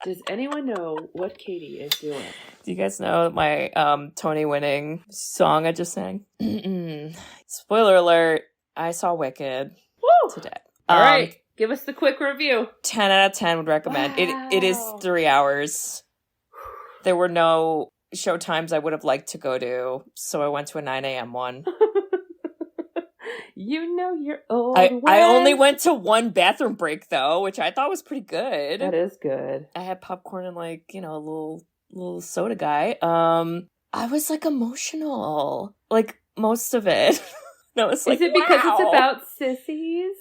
Does anyone know what Katie is doing? Do you guys know my Tony-winning song I just sang? Spoiler alert, I saw Wicked today. All right, give us the quick review. 10 out of 10 would recommend. Wow. It is 3 hours. There were no show times I would have liked to go to, so I went to a 9 a.m. one. You know your old I only went to one bathroom break, though, which I thought was pretty good. That is good. I had popcorn and, like, you know, a little soda guy. I was, like, emotional. Like, most of it. No, it's like, is it because it's about sissies?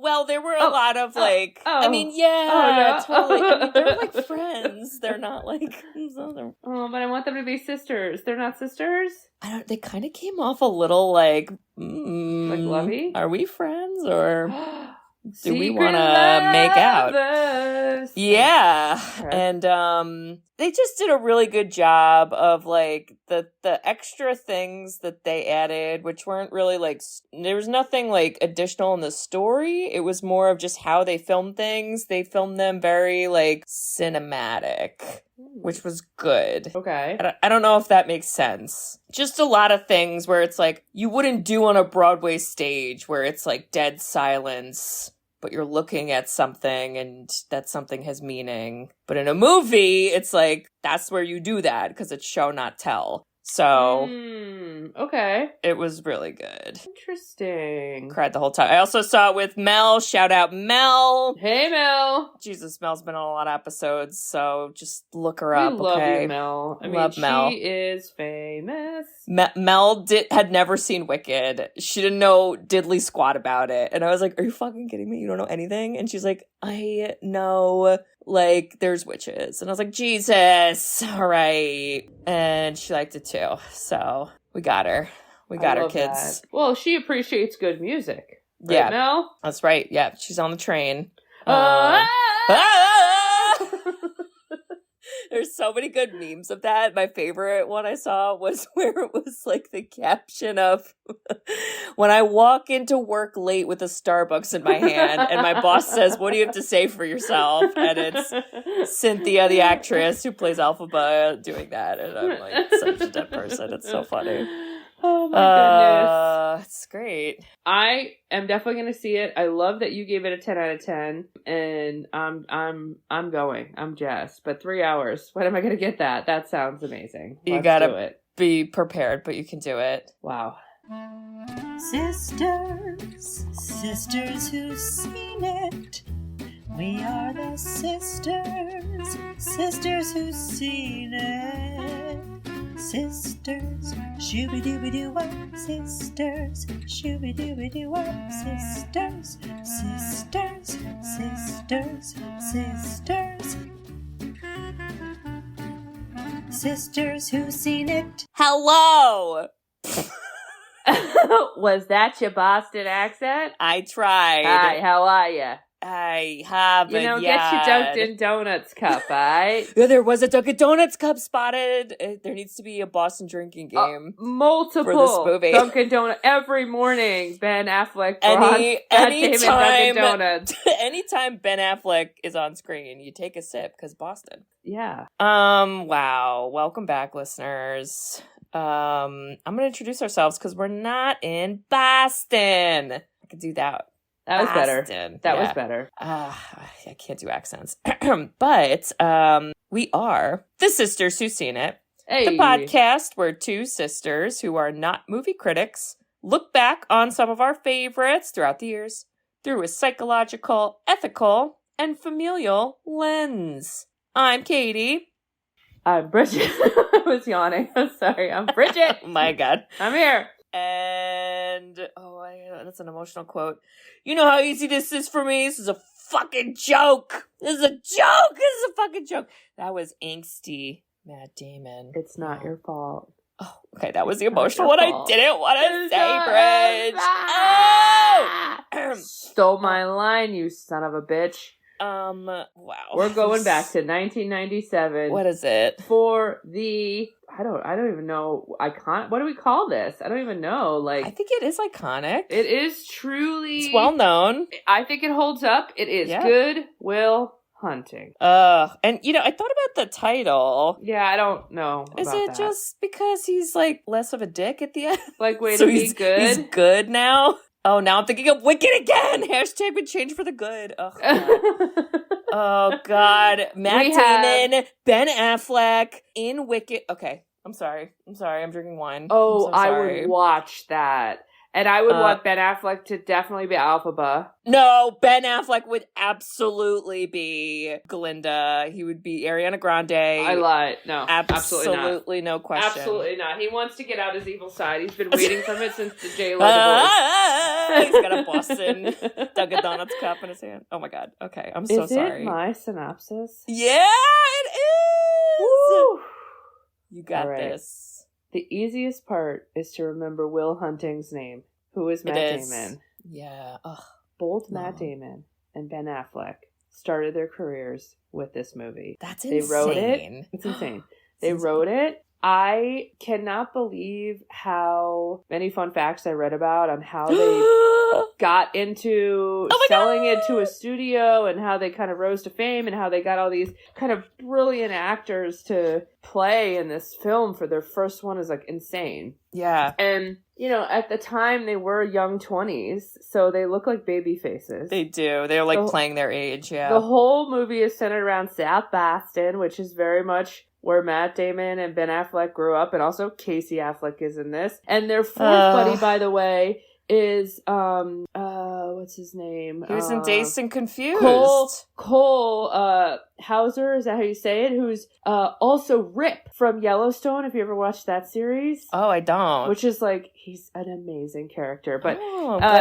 Well, there were a lot of, like, I mean, yeah, totally. I mean, they're, like, friends. They're not, like, oh, but I want them to be sisters. They're not sisters? They kind of came off a little, like, like lovey? Are we friends, or do we want to make out? Yeah. Okay. And, they just did a really good job of, like, the extra things that they added, which weren't really, like, there was nothing, like, additional in the story. It was more of just how they filmed things. They filmed them very, like, cinematic, which was good. Okay. I don't know if that makes sense. Just a lot of things where it's, like, you wouldn't do on a Broadway stage where it's, like, dead silence, but you're looking at something and that something has meaning. But in a movie, it's like, that's where you do that because it's show, not tell. So, okay. It was really good. Interesting. Cried the whole time. I also saw it with Mel. Shout out Mel. Hey, Mel. Jesus, Mel's been on a lot of episodes, so just look her up, love okay? You, Mel. Love Mel. She is famous. Mel had never seen Wicked. She didn't know diddly squat about it. And I was like, are you fucking kidding me? You don't know anything? And she's like, I know, like, there's witches. And I was like, Jesus, all right. And she liked it too. So we got her. We got her, kids. That. Well, she appreciates good music. Right, yeah. Mel? That's right. Yeah. She's on the train. There's so many good memes of that. My favorite one I saw was where it was like the caption of when I walk into work late with a Starbucks in my hand and my boss says, what do you have to say for yourself? And it's Cynthia, the actress who plays Alphaba, doing that. And I'm like such a dead person. It's so funny. Oh my goodness. It's great. I am definitely going to see it. I love that you gave it a 10 out of 10 and I'm going. I'm jazzed. But 3 hours. When am I going to get that? That sounds amazing. You got to be prepared, but you can do it. Wow. Sisters who've seen it. We are the sisters who've seen it. Sisters, shooby-dooby-doo-wop, sisters, shooby-dooby-doo-wop, sisters, sisters who've seen it. Hello! Was that your Boston accent? I tried. Hi, how are you? I haven't get yet. your Dunkin' Donuts cup, alright? Yeah, there was a Dunkin' Donuts cup spotted. There needs to be a Boston drinking game. Multiple for this movie. Dunkin' Donuts. Every morning, Ben Affleck anytime Dunkin' Donuts. Anytime Ben Affleck is on screen, you take a sip, because Boston. Yeah. Wow. Welcome back, listeners. I'm going to introduce ourselves, because we're not in Boston. I could do that. That was better. That was better. I can't do accents. But we are the Sisters Who've Seen It. Hey. The podcast where two sisters who are not movie critics look back on some of our favorites throughout the years through a psychological, ethical, and familial lens. I'm Katie. I'm Bridget. I was yawning. I'm sorry. I'm Bridget. Oh my God. I'm here. And, that's an emotional quote. You know how easy this is for me? This is a fucking joke. This is a fucking joke. That was angsty Matt Damon. It's not your fault. Oh, okay, that was the emotional one I didn't want to say, Bridge. Oh! Stole my line, you son of a bitch. Wow. We're going back to 1997. What is it? For the... I don't even know. What do we call this? I don't even know. Like, I think it is iconic. It is truly... It's well known. I think it holds up. It is Good Will Hunting. And I thought about the title. Yeah, I don't know. Is it just because he's like less of a dick at the end? Like, way to be good? He's good now? Oh, now I'm thinking of Wicked again. Hashtag would change for the good. Oh, God. Oh, God. Matt Damon, Ben Affleck in Wicked. Okay. I'm sorry. I'm drinking wine. Oh, I'm so sorry. I would watch that. And I would want Ben Affleck to definitely be Alphaba. No, Ben Affleck would absolutely be Glinda. He would be Ariana Grande. I lied. No, absolutely no question. Absolutely not. He wants to get out his evil side. He's been waiting from it since the J-Lo divorce. He's got a Boston Dunkin' Donuts cup in his hand. Oh my God. Okay, I'm so sorry. Is it my synopsis? Yeah, it is! Woo! You got this. The easiest part is to remember Will Hunting's name, who is Matt Damon. Yeah. Ugh. Both Matt Damon and Ben Affleck started their careers with this movie. That's insane. They wrote it. It's insane. They wrote it. I cannot believe how many fun facts I read about on how they got into selling it to a studio and how they kind of rose to fame and how they got all these kind of brilliant actors to play in this film for their first one is like insane. Yeah. And, at the time they were young 20s, so they look like baby faces. They do. They're like playing their age, yeah. The whole movie is centered around South Boston, which is very much where Matt Damon and Ben Affleck grew up, and also Casey Affleck is in this. And their fourth buddy, by the way, is what's his name? He was in Dazed and Confused. Cole Hauser, is that how you say it? Who's also Rip from Yellowstone, if you ever watched that series. Oh, I don't. Which is like, he's an amazing character. But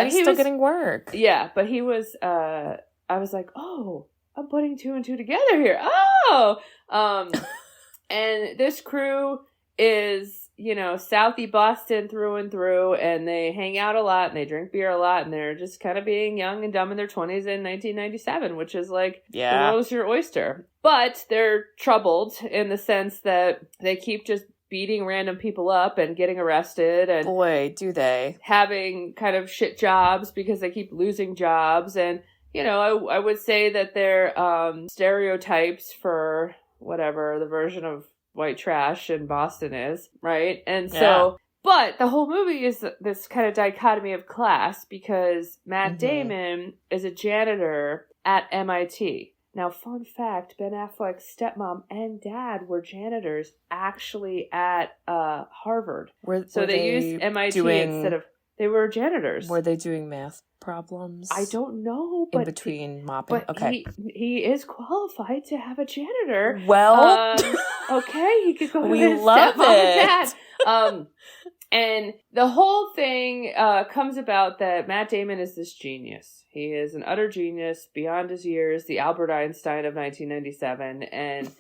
he's still getting work. Yeah, but he was I was like, oh, I'm putting two and two together here. Oh! And this crew is, Southie Boston through and through, and they hang out a lot, and they drink beer a lot, and they're just kind of being young and dumb in their 20s in 1997, which is like, the world is your oyster. But they're troubled in the sense that they keep just beating random people up and getting arrested, and boy, do they. Having kind of shit jobs because they keep losing jobs, and, I would say that they're stereotypes for whatever the version of white trash in Boston is, right? And so, but the whole movie is this kind of dichotomy of class because Matt Damon is a janitor at MIT. Now, fun fact, Ben Affleck's stepmom and dad were janitors actually at Harvard. So they used MIT instead of... They were janitors. Were they doing math problems? I don't know, but... In between mopping? But okay. He is qualified to have a janitor. Well... okay, he could go to we his love stepmom it. and dad. And the whole thing comes about that Matt Damon is this genius. He is an utter genius, beyond his years, the Albert Einstein of 1997, and...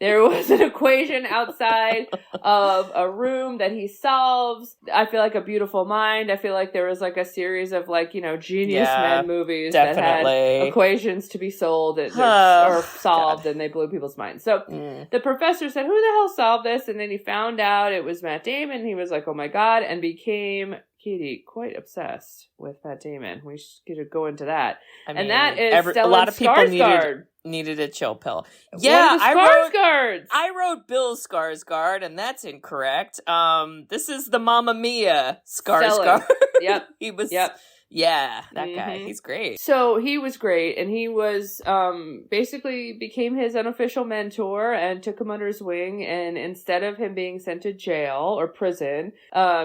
There was an equation outside of a room that he solves. I feel like A Beautiful Mind. I feel like there was like a series of like, genius men movies that had equations to be sold or solved, and they blew people's minds. So the professor said, who the hell solved this? And then he found out it was Matt Damon. He was like, oh my God, and became... Katie, quite obsessed with Matt Damon. We should go into that. I mean, and that is Stellan a lot of people Skarsgård. Needed a chill pill. Yeah, I wrote Bill Skarsgård, and that's incorrect. This is the Mamma Mia Skarsgård. Yep. He was... Yep. Yeah, that guy. He's great. So he was great, and he was basically became his unofficial mentor and took him under his wing, and instead of him being sent to jail or prison,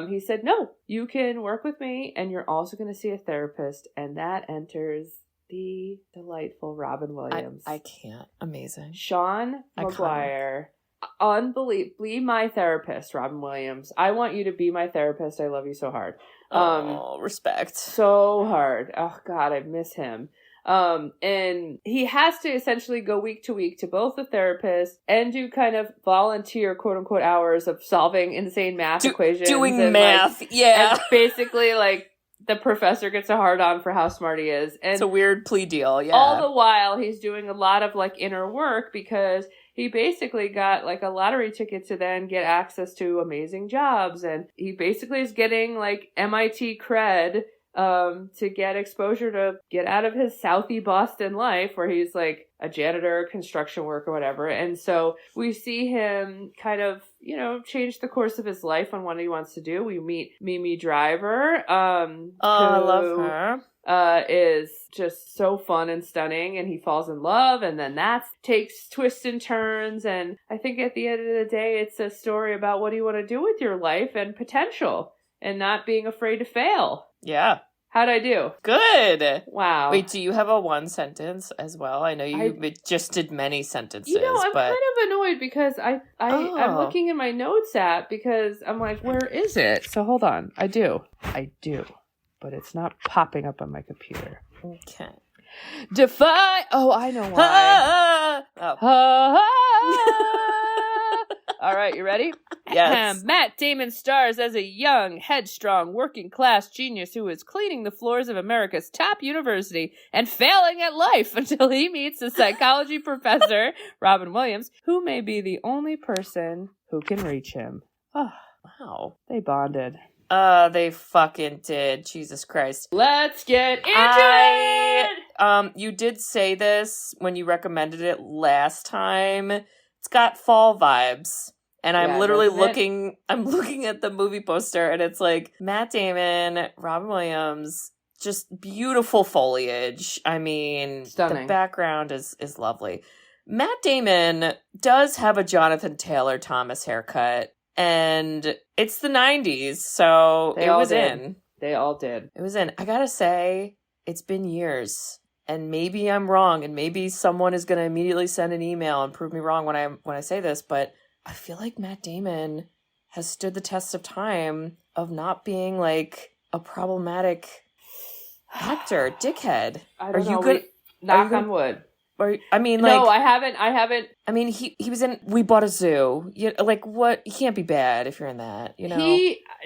he said, no, you can work with me, and you're also going to see a therapist, and that enters the delightful Robin Williams. I can't. Amazing. Sean Maguire. Unbelievably, my therapist, Robin Williams. I want you to be my therapist. I love you so hard. Respect. So hard. Oh God, I miss him. And he has to essentially go week to week to both the therapist and do kind of volunteer quote unquote hours of solving insane math equations. Doing math. And basically like the professor gets a hard-on for how smart he is. And it's a weird plea deal, yeah. All the while, he's doing a lot of, like, inner work because he basically got, like, a lottery ticket to then get access to amazing jobs. And he basically is getting, like, MIT cred to get exposure to get out of his Southie Boston life where he's like a janitor, construction work or whatever. And so we see him kind of, you know, change the course of his life on what he wants to do. We meet Minnie Driver. I love her. Is just so fun and stunning, and he falls in love, and then that takes twists and turns. And I think at the end of the day, it's a story about what do you want to do with your life and potential and not being afraid to fail. Yeah. How'd I do? Good. Wow. Wait, do you have a one sentence as well? I know you just did many sentences. You know, I'm kind of annoyed because I'm looking in my notes app because I'm like, where is it? So hold on. I do. But it's not popping up on my computer. Okay. Oh, I know why. All right, you ready? Yes. Matt Damon stars as a young, headstrong, working-class genius who is cleaning the floors of America's top university and failing at life until he meets a psychology professor, Robin Williams, who may be the only person who can reach him. Oh, wow. They bonded. They fucking did. Jesus Christ. Let's get into it! You did say this when you recommended it last time. It's got fall vibes. And I'm literally looking at the movie poster and it's like Matt Damon, Robin Williams, just beautiful foliage. I mean, stunning. The background is lovely. Matt Damon does have a Jonathan Taylor Thomas haircut. And it's the 90s, so it was in. They all did. It was in. I gotta say, it's been years. And maybe I'm wrong, and maybe someone is gonna immediately send an email and prove me wrong when I say this, but I feel like Matt Damon has stood the test of time of not being like a problematic actor, dickhead. I don't know. Knock on wood. Or, I mean, like... No, I haven't. I mean, he was in We Bought a Zoo. Like, what? He can't be bad if you're in that, you know?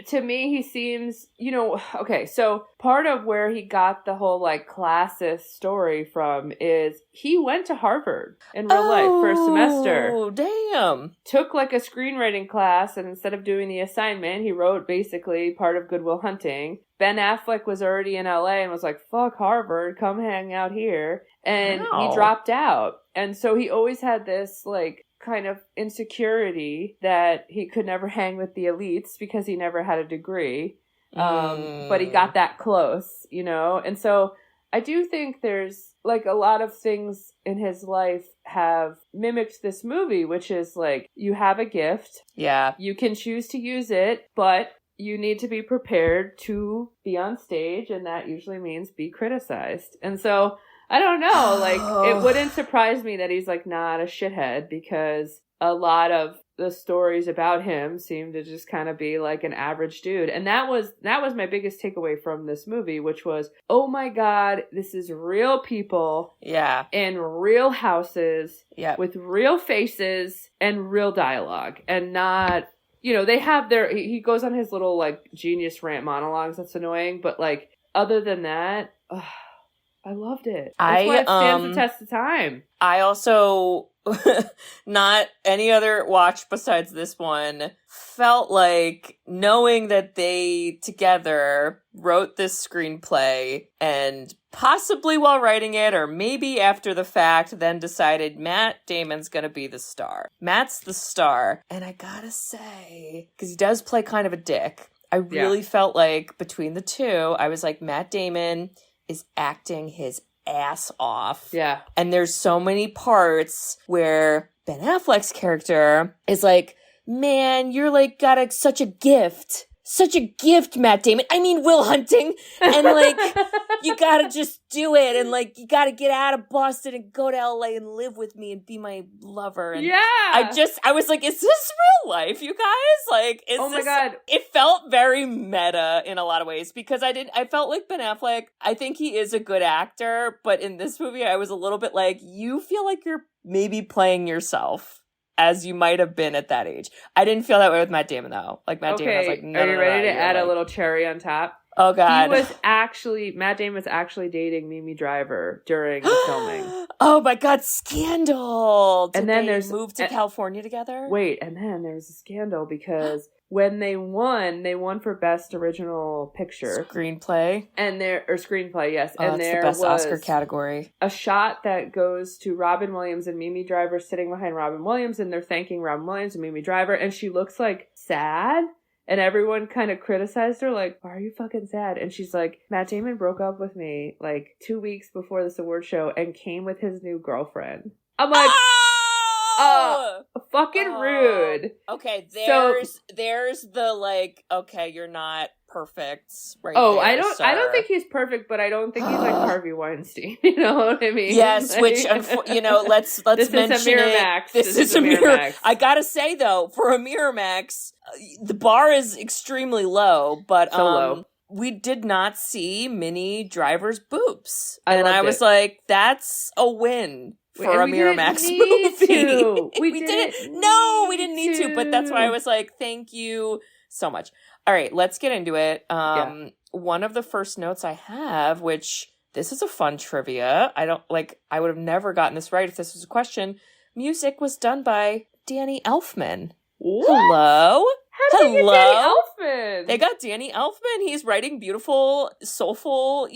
To me, he seems, you know... Okay, so part of where he got the whole, like, classist story from is he went to Harvard in real life for a semester. Oh, damn. Took, like, a screenwriting class, and instead of doing the assignment, he wrote, basically, part of Good Will Hunting. Ben Affleck was already in LA and was like, fuck Harvard, come hang out here. And he dropped out. And so he always had this, like, kind of insecurity that he could never hang with the elites because he never had a degree. But he got that close, you know? And so I do think there's, like, a lot of things in his life have mimicked this movie, which is, like, you have a gift. Yeah. You can choose to use it, but... you need to be prepared to be on stage, and that usually means be criticized. And so, I don't know, like, it wouldn't surprise me that he's, like, not a shithead, because a lot of the stories about him seem to just kind of be, like, an average dude. And that was my biggest takeaway from this movie, which was, oh my god, this is real people. Yeah. In real houses. Yeah. With real faces and real dialogue. And not... You know, they have he goes on his little, like, genius rant monologues. That's annoying. But, like, other than that, I loved it. That's why it stands the test of time. I also, not any other watch besides this one, felt like knowing that they together wrote this screenplay and possibly while writing it or maybe after the fact then decided Matt Damon's gonna be the star. Matt's the star. And I gotta say, because he does play kind of a dick, I really felt like between the two, I was like, Matt Damon is acting his ass off. Yeah. And there's so many parts where Ben Affleck's character is like, man, you're like got such a gift. Such a gift, Matt Damon. I mean, Will Hunting. And, like, you gotta just do it. And, like, you gotta get out of Boston and go to LA and live with me and be my lover. And I was like, is this real life, you guys? Like, my God. It felt very meta in a lot of ways because I felt like Ben Affleck, I think he is a good actor. But in this movie, I was a little bit like, you feel like you're maybe playing yourself. As you might have been at that age. I didn't feel that way with Matt Damon, though. Like, Matt Damon, I was like, no, Are you ready to add a little cherry on top? Oh, God. Matt Damon was actually dating Minnie Driver during the filming. Oh, my God, scandal. Did and then they move to California together? Wait, and then there was a scandal because when they won for Best Original Picture. Screenplay. Screenplay, yes. Oh, and that's there the best was Oscar category. a shot that goes to Robin Williams and Minnie Driver sitting behind Robin Williams, and they're thanking Robin Williams and Minnie Driver, and she looks like sad. And everyone kind of criticized her, like, why are you fucking sad? And she's like, Matt Damon broke up with me, like, 2 weeks before this award show and came with his new girlfriend. I'm like, fucking rude. Okay, there's the, like, okay, you're not perfect right there, I don't think he's perfect, but I don't think he's like Harvey Weinstein. You know what I mean? Yes, like, which let's this mention is a Miramax. This is a Miramax. I gotta say though, for a Miramax, the bar is extremely low, but so low. We did not see Minnie Driver's boobs, I was like, that's a win. For a Miramax movie. We didn't. No, we didn't need to. But that's why I was like, thank you so much. All right, let's get into it. One of the first notes I have, which this is a fun trivia. I would have never gotten this right if this was a question. Music was done by Danny Elfman. What? Hello? How did they get Danny Elfman? They got Danny Elfman. He's writing beautiful, soulful,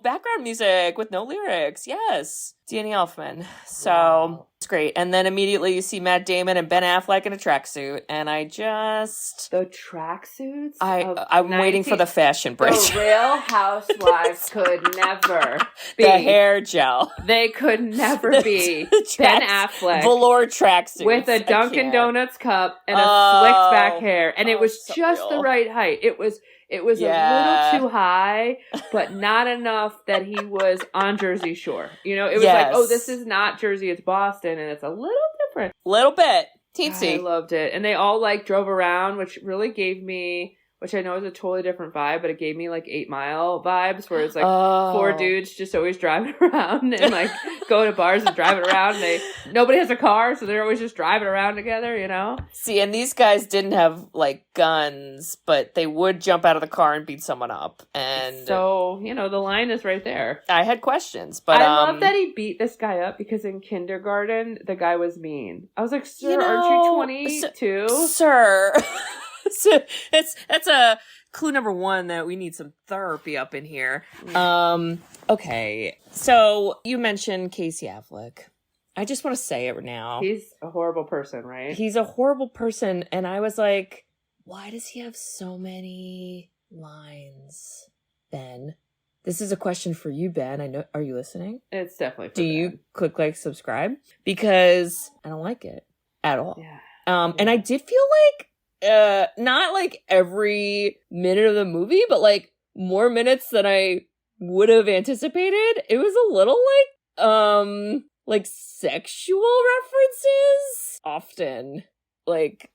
background music with no lyrics. Yes. Danny Elfman. So it's great. And then immediately you see Matt Damon and Ben Affleck in a tracksuit. And I just... The tracksuits? I'm waiting for the fashion break. The Real Housewives could never be. The hair gel. They could never be Ben Affleck. Velour tracksuits. With a Dunkin' Donuts cup and a slicked back hair. And it was so just the right height. It was a little too high, but not enough that he was on Jersey Shore. It was like, oh, this is not Jersey, it's Boston, and it's a little different. Little bit. Teensy. I loved it. And they all, drove around, which really gave me... Which I know is a totally different vibe, but it gave me 8 Mile vibes, where it's 4 dudes just always driving around and going to bars and driving around. And nobody has a car, so they're always just driving around together, See, and these guys didn't have guns, but they would jump out of the car and beat someone up. And so the line is right there. I had questions, but I love that he beat this guy up because in kindergarten the guy was mean. I was like, sir, aren't you 22, sir? So that's a clue number 1 that we need some therapy up in here. Okay. So you mentioned Casey Affleck. I just want to say it now. He's a horrible person, right? He's a horrible person. And I was like, why does he have so many lines, Ben? This is a question for you, Ben. I know. Are you listening? It's definitely for Do Ben. You click subscribe? Because I don't like it at all. Yeah. And I did feel not every minute of the movie, but more minutes than I would have anticipated. It was a little sexual references often,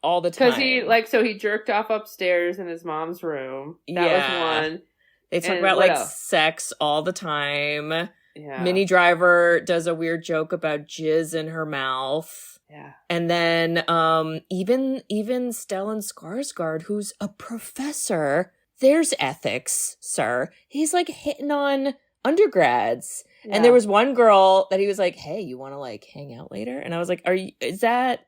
all the time. Because he jerked off upstairs in his mom's room. That was one. They talk about sex all the time. Yeah. Minnie Driver does a weird joke about jizz in her mouth. Yeah. And then even Stellan Skarsgård, who's a professor, there's ethics, sir. He's hitting on undergrads. Yeah. And there was one girl that he was like, hey, you want to hang out later? And I was like, are you gonna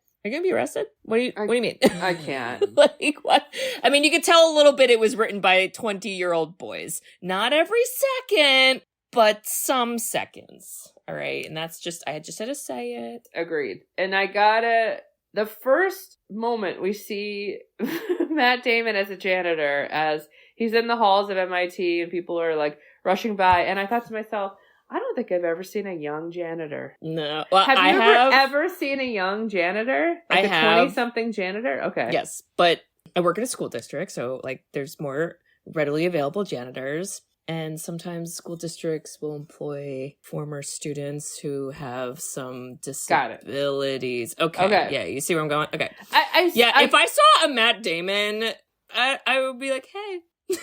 be arrested? What do you mean? I can't. What? I mean, you could tell a little bit it was written by 20-year-old boys. Not every second, but some seconds. All right. And I just had to say it. Agreed. And the first moment we see Matt Damon as a janitor, as he's in the halls of MIT and people are rushing by. And I thought to myself, I don't think I've ever seen a young janitor. No. Well, have you ever seen a young janitor? I have. 20-something janitor? Okay. Yes. But I work in a school district. So there's more readily available janitors. And sometimes school districts will employ former students who have some disabilities. Okay. Yeah, you see where I'm going? Okay. If I saw a Matt Damon, I would be like, hey,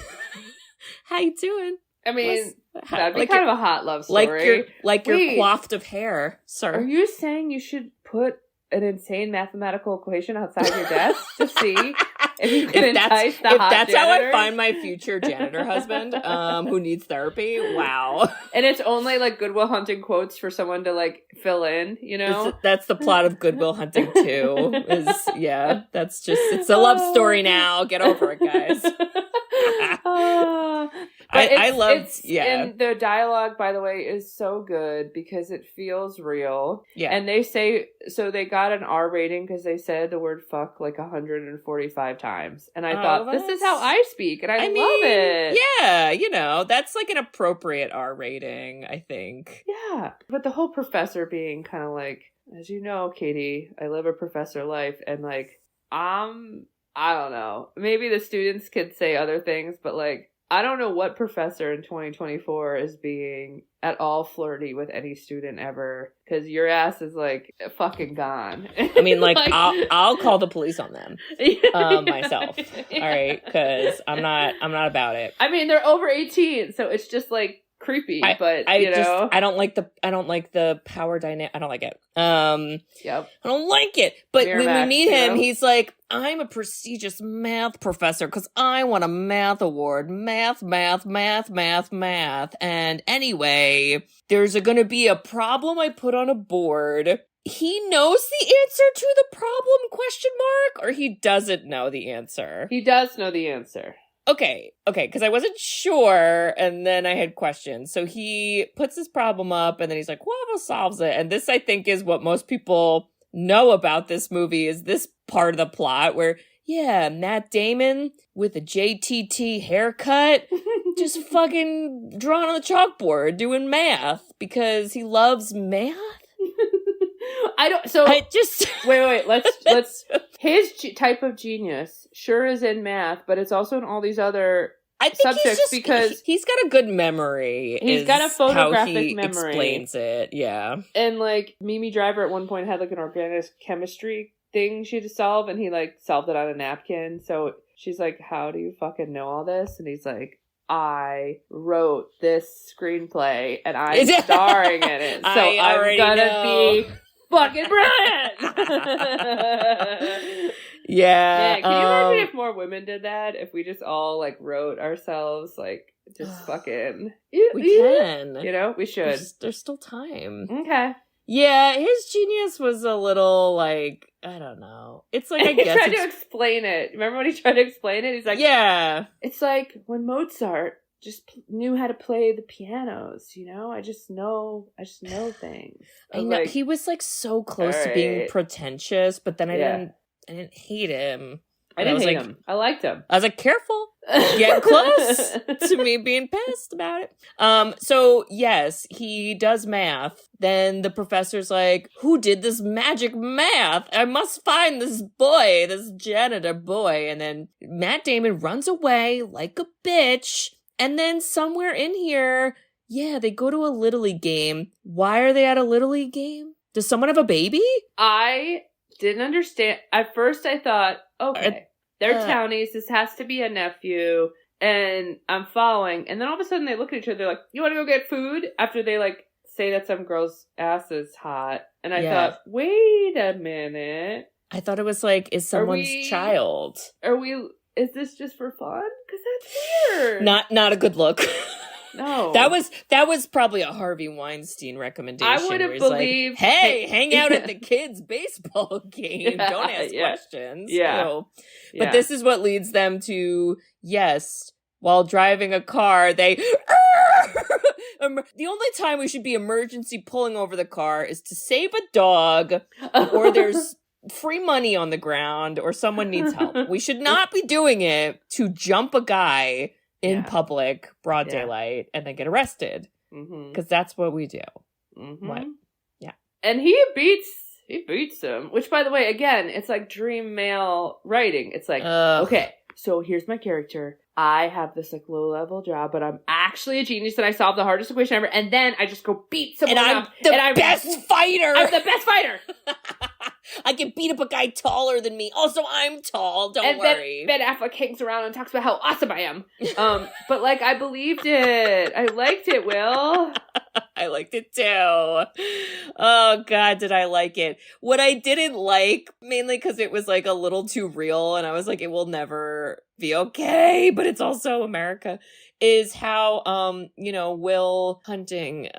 how you doing? I mean, that'd be kind of a hot love story. You're coiffed of hair, sir. Are you saying you should put an insane mathematical equation outside your desk to see if you can entice the hot that's janitor. how I find my future janitor husband, who needs therapy, wow. And it's only like Goodwill Hunting quotes for someone to like fill in, you know? That's the plot of Goodwill Hunting 2. That's just, it's a love story now. Get over it, guys. I love, and the dialogue, by the way, is so good because it feels real. Yeah. And they say, so they got an R rating because they said the word fuck like 145 times. And I thought, this is how I speak, and I love it. Yeah, you know, that's like an appropriate R rating, I think. Yeah. But the whole professor being kind of like, as you know, Katie, I live a professor life, and like, I don't know. Maybe the students could say other things, but like, I don't know what professor in 2024 is being at all flirty with any student ever, because your ass is like fucking gone. I mean, like, I'll call the police on them myself. All right, because I'm not about it. I mean, they're over 18, so it's just like creepy. I don't like the power dynamic. I don't like it. Yep. I don't like it. But Miramax, when we meet him, he's like, I'm a prestigious math professor because I won a math award. Math. And anyway, there's going to be a problem I put on a board. He knows the answer to the problem, question mark, or he doesn't know the answer? He does know the answer. Okay, because I wasn't sure, and then I had questions. So he puts this problem up, and then he's like, whoever solves it. And this, I think, is what most people know about this movie, is this part of the plot where, yeah, Matt Damon with a JTT haircut, just fucking drawing on the chalkboard, doing math, because he loves math? Wait, let's his type of genius sure is in math, but it's also in all these other subjects because he's got a good memory. He's got a photographic memory. Explains it, yeah. And like Minnie Driver at one point had like an organic chemistry thing she had to solve, and he like solved it on a napkin. So she's like, "How do you fucking know all this?" And he's like, I wrote this screenplay and I'm starring in it, so I'm gonna be fucking brilliant. Yeah. Can you imagine if more women did that? If we just all like wrote ourselves, like just fucking. We can. You know, we should. There's still time. Okay. Yeah, his genius was a little like, I don't know. It's like, I guess he tried to explain it. Remember when he tried to explain it? He's like, yeah. It's like when Mozart just knew how to play the pianos, you know? I just know things. I know. Like, he was like so close to being pretentious, but then I didn't hate him. I didn't hate him. I liked him. I was like, careful. Getting close to me being pissed about it. So yes, he does math. Then the professor's like, who did this magic math? I must find this boy, this janitor boy. And then Matt Damon runs away like a bitch. And then somewhere in here, they go to a Little League game. Why are they at a Little League game? Does someone have a baby? I didn't understand. At first I thought, okay, they're townies. This has to be a nephew. And I'm following. And then all of a sudden they look at each other like, you want to go get food? After they like say that some girl's ass is hot. And I thought, wait a minute. I thought it was like, is someone's child. Is this just for fun? Because that's weird. Not a good look. No. That was probably a Harvey Weinstein recommendation. I would have believed. Like, hey, hang out at the kids' baseball game. Don't ask questions. Yeah. So. But this is what leads them to, while driving a car, they... The only time we should be emergency pulling over the car is to save a dog, or there's free money on the ground, or someone needs help. We should not be doing it to jump a guy in public, broad daylight, and then get arrested. Because that's what we do. Mm-hmm. What? Yeah. And he beats him. Which, by the way, again, it's like dream male writing. It's like, okay, so here's my character. I have this like low level job, but I'm actually a genius and I solved the hardest equation ever. And then I just go beat someone up. And I'm the best fighter. I'm the best fighter. I can beat up a guy taller than me. Also, I'm tall. Don't worry. Ben Affleck hangs around and talks about how awesome I am. But like, I believed it. I liked it, Will. I liked it too. Oh, God, did I like it. What I didn't like, mainly because it was like a little too real, and I was like, it will never be okay, but it's also America, is how, Will Hunting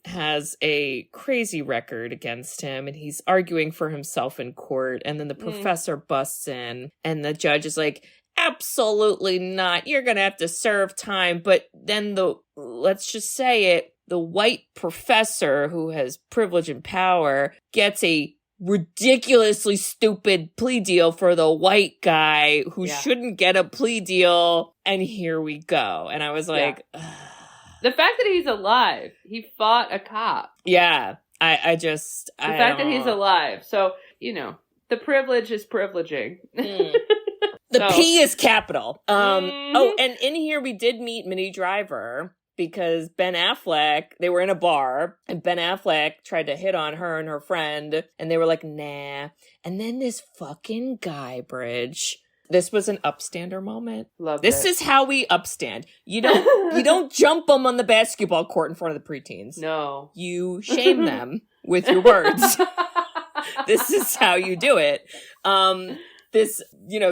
has a crazy record against him, and he's arguing for himself in court, and then the professor busts in, and the judge is like, absolutely not. You're gonna have to serve time. But then let's just say it, the white professor who has privilege and power gets a ridiculously stupid plea deal for the white guy who shouldn't get a plea deal. And here we go. And I was like, the fact that he's alive, he fought a cop. Yeah. The fact that he's alive. So, the privilege is privileging. The P is capital. Oh, and in here we did meet Minnie Driver because Ben Affleck, they were in a bar and Ben Affleck tried to hit on her and her friend and they were like, nah. And then this fucking guy, Bridge. This was an upstander moment. This is how we upstand. You don't jump them on the basketball court in front of the preteens. No. You shame them with your words. This is how you do it. This,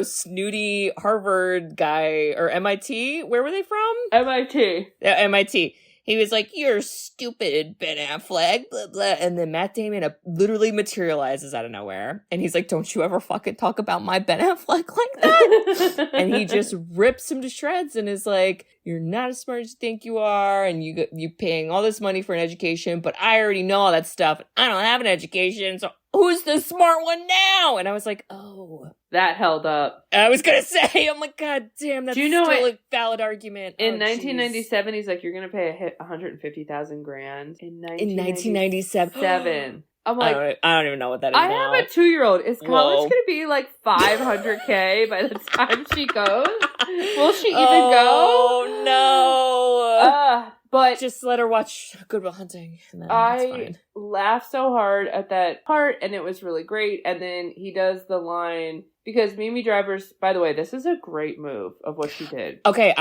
snooty Harvard guy, or MIT, where were they from? MIT. Yeah, MIT. He was like, you're stupid, Ben Affleck, blah, blah. And then Matt Damon literally materializes out of nowhere. And he's like, don't you ever fucking talk about my Ben Affleck like that. And he just rips him to shreds and is like, you're not as smart as you think you are. And you paying all this money for an education, but I already know all that stuff. I don't have an education, so who's the smart one now? And I was like, oh. That held up. I was going to say, I'm like, God damn, that's still a valid argument. In 1997, he's like, you're going to pay $150,000 in 1997. I'm like, I don't even know what that is I now. have a 2-year-old. Is college going to be like $500K by the time she goes? Will she even go? Oh, no. But just let her watch Good Will Hunting. And then that's fine. Laughed so hard at that part, and it was really great. And then he does the line, because Minnie Driver's, by the way, this is a great move of what she did. Okay,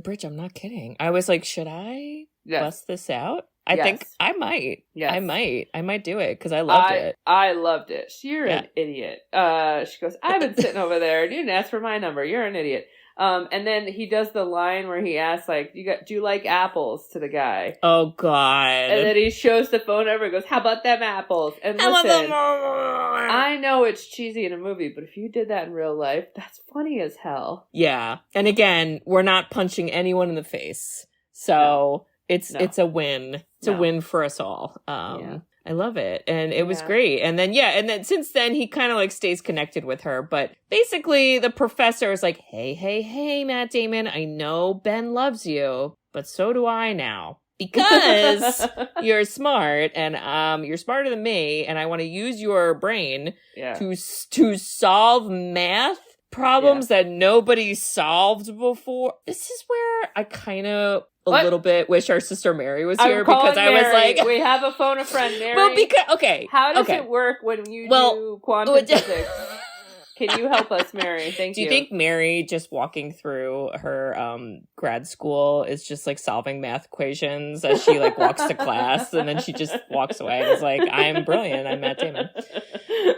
Bridge, I'm not kidding. I was like, should I bust this out? I think I might. Yes. I might do it because I loved it. I loved it. You're an idiot. She goes, I've been sitting over there. You didn't ask for my number. You're an idiot. And then he does the line where he asks, like, do you like apples to the guy? Oh, God. And then he shows the phone number and goes, how about them apples? And listen, I know it's cheesy in a movie, but if you did that in real life, that's funny as hell. Yeah. And again, we're not punching anyone in the face. So it's a win. It's a win for us all. I love it. And it was great. And then, since then he kind of like stays connected with her. But basically the professor is like, hey, Matt Damon, I know Ben loves you, but so do I now. Because you're smart and you're smarter than me. And I want to use your brain to solve math problems that nobody solved before. This is where I kind of little bit wish our sister Mary was here because I was like, we have a phone a friend, Mary. Well, how does it work when you do quantum physics? Can you help us, Mary? Thank you. Do you think Mary just walking through her grad school is just like solving math equations as she like walks to class and then she just walks away and is like, I'm brilliant, I'm Matt Damon.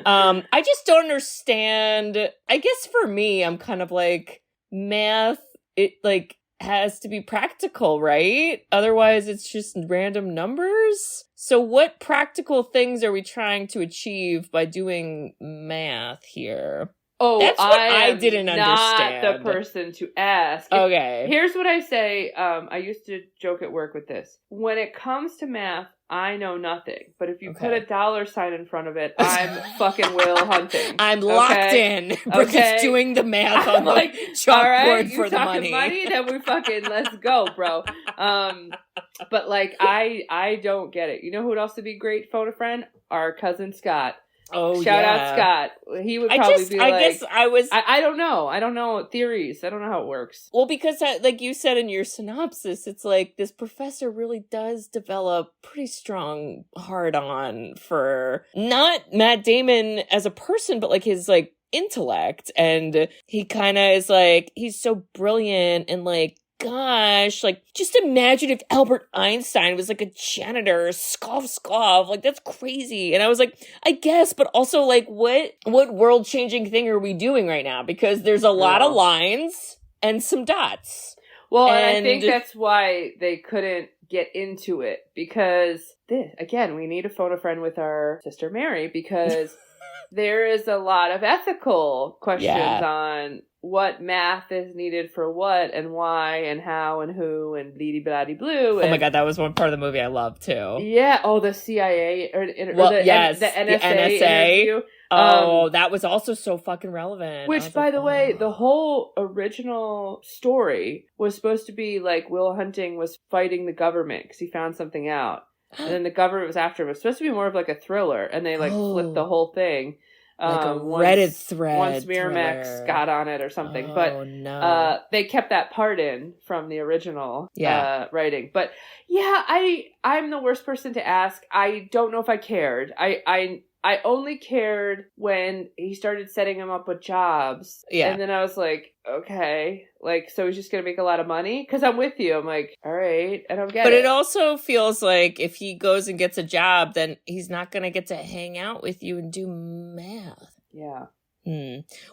I just don't understand. I guess for me, I'm kind of like, math, it like has to be practical, right? Otherwise it's just random numbers. So what practical things are we trying to achieve by doing math here? Oh, that's what I didn't understand. Not the person to ask. Okay. Here's what I say. I used to joke at work with this. When it comes to math, I know nothing. But if you put a dollar sign in front of it, I'm fucking Will Hunting. I'm locked in. Brooke's doing the math on the chalkboard for the money. Then we fucking let's go, bro. But like I don't get it. You know who else would be great phone a friend? Our cousin Scott. Oh, Shout out Scott. He would probably be like, I guess I don't know. I don't know theories. I don't know how it works. Well, because like you said in your synopsis, it's like this professor really does develop pretty strong hard-on for not Matt Damon as a person, but like his like intellect. And he kind of is like, he's so brilliant and like gosh, like, just imagine if Albert Einstein was like a janitor, scoff, like, that's crazy. And I was like, I guess, but also, like, what world-changing thing are we doing right now? Because there's a lot of lines and some dots. Well, and I think that's why they couldn't get into it, because, again, we need to phone a friend with our sister Mary, because there is a lot of ethical questions on what math is needed for what, and why, and how, and who, and bleedy-blah-de-blue. Oh my god, that was one part of the movie I loved, too. Yeah, the CIA, the NSA interview. Oh, that was also so fucking relevant. Which, by the way, the whole original story was supposed to be like Will Hunting was fighting the government because he found something out. And then the government was after him. It was supposed to be more of like a thriller, and they like flipped the whole thing. Like a Reddit thread. Once Miramax got on it or something. But they kept that part in from the original writing. But yeah, I'm the worst person to ask. I don't know if I cared. I only cared when he started setting him up with jobs. Yeah. And then I was like, okay. Like, so he's just going to make a lot of money? Because I'm with you. I'm like, all right. I don't get it. But it also feels like if he goes and gets a job, then he's not going to get to hang out with you and do math. Yeah.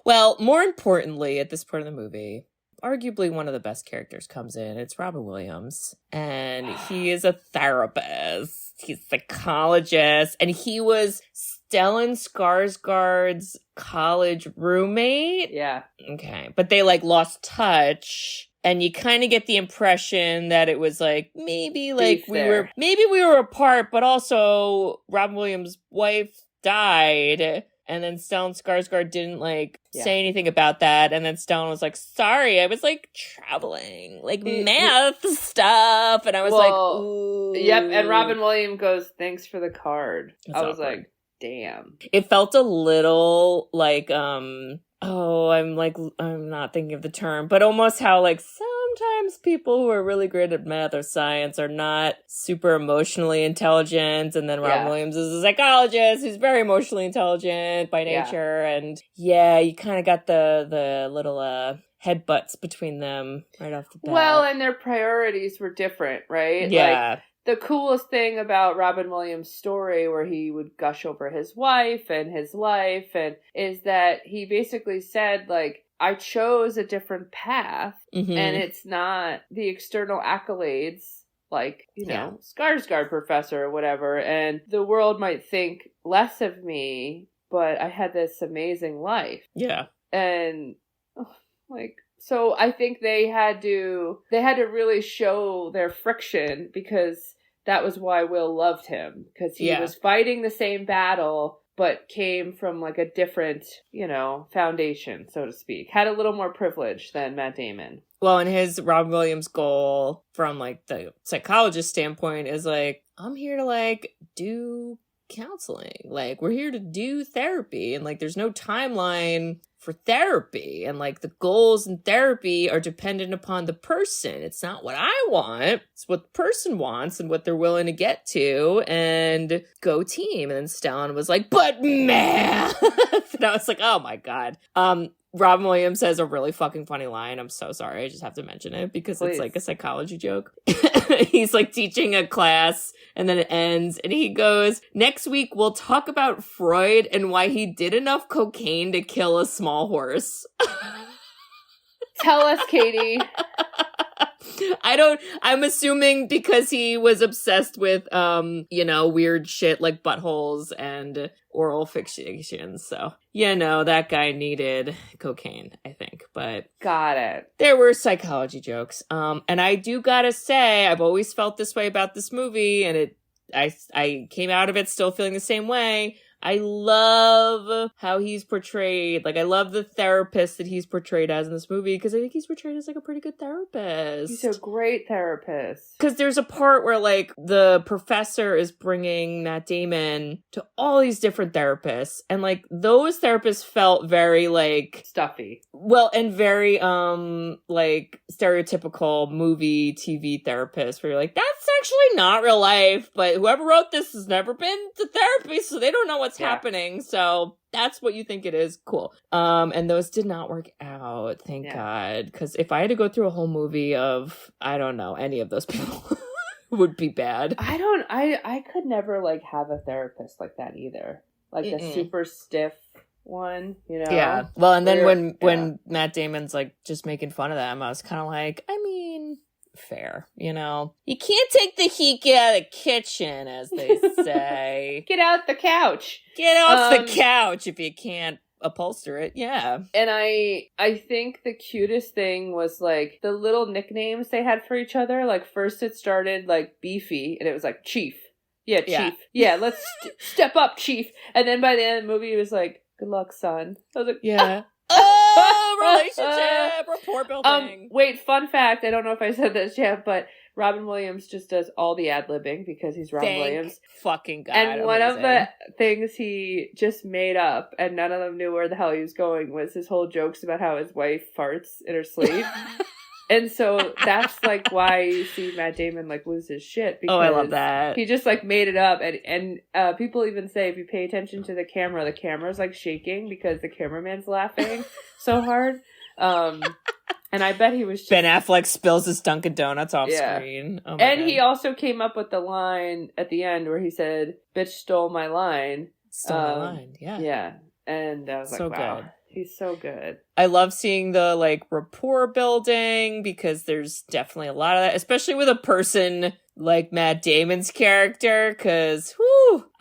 Well, more importantly, at this part of the movie, arguably one of the best characters comes in. It's Robin Williams. And he is a therapist. He's a psychologist. And he was Stellan Skarsgård's college roommate. Yeah. Okay. But they like lost touch. And you kind of get the impression that it was like, maybe like we were apart, but also Robin Williams' wife died. And then Stellan Skarsgård didn't like say anything about that. And then Stellan was like, sorry, I was like traveling, like math stuff. And I was like, ooh. Yep. And Robin Williams goes, thanks for the card. That's I was awkward. Like, damn. It felt a little like, I'm not thinking of the term, but almost how like sometimes people who are really great at math or science are not super emotionally intelligent. And then Robin Williams is a psychologist who's very emotionally intelligent by nature. And you kind of got the little headbutts between them right off the bat. Well, and their priorities were different, right? Yeah. Like, the coolest thing about Robin Williams' story, where he would gush over his wife and his life, and is that he basically said, like, I chose a different path, and it's not the external accolades, like, you know, Skarsgård professor or whatever, and the world might think less of me, but I had this amazing life. Yeah. And, so I think they had to really show their friction, because that was why Will loved him, because he was fighting the same battle, but came from like a different, foundation, so to speak. Had a little more privilege than Matt Damon. Well, and his Robin Williams goal from like the psychologist standpoint is like, I'm here to like do counseling. Like, we're here to do therapy, and like there's no timeline for therapy, and like the goals in therapy are dependent upon the person. It's not what I want, it's what the person wants and what they're willing to get to, and go team. And then Stellan was like, but math. And I was like, oh my god. Robin Williams says a really fucking funny line. I'm so sorry. I just have to mention it because It's like a psychology joke. He's like teaching a class and then it ends and he goes, next week we'll talk about Freud and why he did enough cocaine to kill a small horse. Tell us, Katie. I'm assuming because he was obsessed with, weird shit like buttholes and oral fixations. So, that guy needed cocaine, I think, but. Got it. There were psychology jokes. And I do gotta say, I've always felt this way about this movie, and I came out of it still feeling the same way. I love how he's portrayed. Like, I love the therapist that he's portrayed as in this movie, because I think he's portrayed as, like, a pretty good therapist. He's a great therapist. Because there's a part where, like, the professor is bringing Matt Damon to all these different therapists, and, like, those therapists felt very, like... stuffy. Well, and very, like, stereotypical movie, TV therapists, where you're like, that's actually not real life, but whoever wrote this has never been to therapy, so they don't know what's happening. So that's what you think it is, cool. And those did not work out, thank God. Because if I had to go through a whole movie of, I don't know, any of those people would be bad. I could never, like, have a therapist like that either. Like, a super stiff one, you know? Yeah. Well, and then when Matt Damon's, like, just making fun of them, I was kind of like, I mean, fair, you know? You can't take the heat out of the kitchen, as they say. Get out the couch. Get off the couch if you can't upholster it. Yeah. And I think the cutest thing was, like, the little nicknames they had for each other. Like, first it started, like, Beefy, and it was like, Chief. Yeah, Chief. Yeah, let's step up, Chief. And then by the end of the movie, it was like, good luck, son. I was like, yeah. Relationship, rapport building. Wait, fun fact. I don't know if I said this yet, but Robin Williams just does all the ad-libbing because he's Robin Williams. Fucking God. And one of the things he just made up, and none of them knew where the hell he was going, was his whole jokes about how his wife farts in her sleep. And so that's, like, why you see Matt Damon, like, lose his shit. Because I love that. He just, like, made it up. And people even say if you pay attention to the camera's, like, shaking because the cameraman's laughing so hard. And I bet he was just... Ben Affleck spills his Dunkin' Donuts off screen. Oh and God. He also came up with the line at the end where he said, bitch stole my line. Stole my line, yeah. Yeah. And I was so like, wow. Good. He's so good. I love seeing the, like, rapport building because there's definitely a lot of that, especially with a person like Matt Damon's character, because,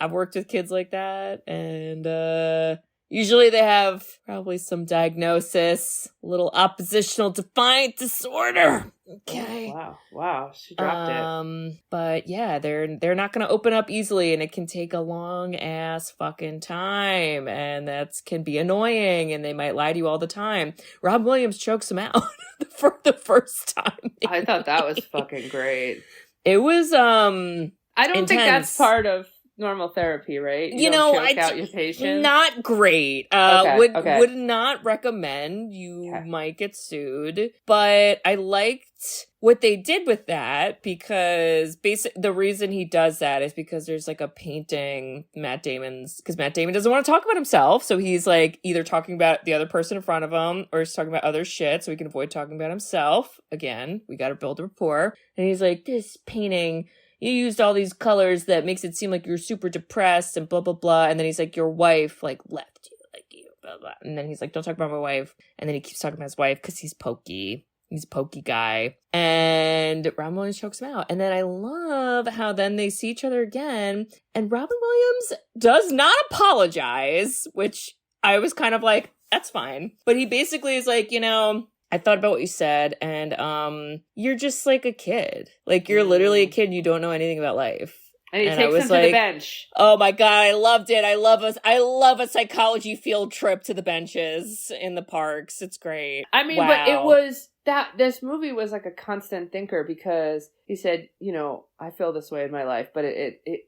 I've worked with kids like that, and usually they have probably some diagnosis, a little oppositional defiant disorder. Okay. Wow. She dropped it. But yeah, they're not going to open up easily, and it can take a long ass fucking time, and that can be annoying, and they might lie to you all the time. Rob Williams chokes him out for the first time. I thought that was fucking great. It was I don't think that's part of normal therapy, right? You know, choke out your patients. Not great. Would not recommend. You might get sued. But I liked what they did with that because the reason he does that is because there's, like, a painting because Matt Damon doesn't want to talk about himself. So he's, like, either talking about the other person in front of him or he's talking about other shit so he can avoid talking about himself. Again, we got to build a rapport. And he's like, this painting, you used all these colors that makes it seem like you're super depressed and blah, blah, blah. And then he's like, your wife, like, left you, like, you, blah, blah. And then he's like, don't talk about my wife. And then he keeps talking about his wife because he's pokey. He's a pokey guy. And Robin Williams chokes him out. And then I love how then they see each other again. And Robin Williams does not apologize, which I was kind of like, that's fine. But he basically is like, you know, I thought about what you said, and you're just like a kid. Like, you're literally a kid and you don't know anything about life. And he takes him to the bench. Oh my God, I loved it. I love a psychology field trip to the benches in the parks. It's great. I mean, but it was this movie was like a constant thinker because he said, you know, I feel this way in my life, but